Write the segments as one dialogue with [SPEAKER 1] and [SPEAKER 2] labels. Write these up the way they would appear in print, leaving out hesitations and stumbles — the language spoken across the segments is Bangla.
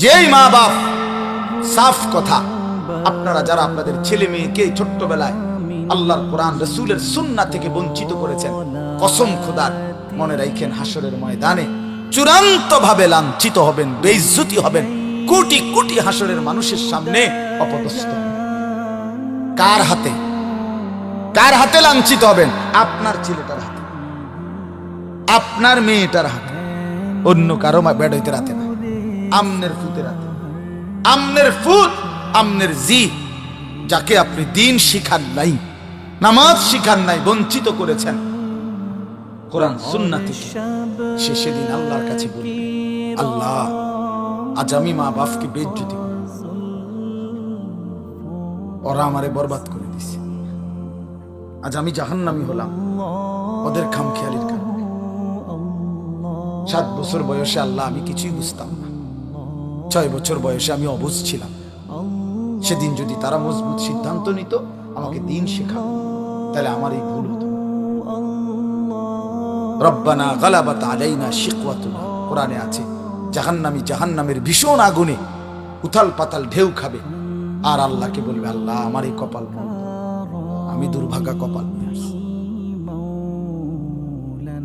[SPEAKER 1] যেই মা বাপ, সাফ কথা, আপনারা যারা আপনাদের ছেলে মেয়েকে ছোট্টবেলায় আল্লাহর কোরআন রাসূলের সুন্নাহ থেকে বঞ্চিত করেছেন, কসম খোদার, মনে রাখেন হাসরের ময়দানে চূড়ান্ত ভাবে লাঞ্ছিত হবেন, বেইজ্জতি হবেন, কোটি কোটি হাসরের মানুষের সামনে অপদস্থ হবেন। কার হাতে? কার হাতে লাঞ্ছিত হবেন? আপনার ছেলেটার হাতে, আপনার মেয়েটার হাতে, অন্য কারো বেড়াইতে রাতে না, আমনের ফুতের হাতে। আমনের ফুত, আমনের জি, যাকে আপনি দিন শিখান নাই, নামাজ শিখান নাই, বঞ্চিত করেছেন কোরআন সুন্নাহ থেকে, সে সেদিন আল্লাহর কাছে বলবে, আল্লাহ আজ আমি মা বাপকে বেইজ্জতি করেছি, ওরা আমারে বরবাদ করে দিছে, আজ আমি জাহান্নামী হলাম ওদের খামখেয়ালির কারণে। 7 বছর বয়সে আল্লাহ আমি কিছুই বুঝতাম না, 6 বছর বয়সে আমি অবুঝ ছিলাম। সেদিন যদি তারা মজবুত সিদ্ধান্ত নিত আমাকে দিন শেখাতো, তাহলে আমার এই ভুল হতো। রব্বানা গালাবাত আলাইনা শিকওয়াতুনা, কোরআনে আছে, জাহান্নামী জাহান্নামের ভীষণ আগুনে উথাল পাতাল ঢেউ খাবে, আর আল্লাহকে বলবে, আল্লাহ আমার এই কপাল মন্দ, আমি দুর্ভাগা কপাল নিয়ে আসছি,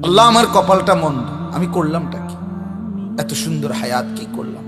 [SPEAKER 1] আল্লাহ আমার কপালটা মন্দ, আমি করলামটা কি? এত সুন্দর হায়াত কি করলাম?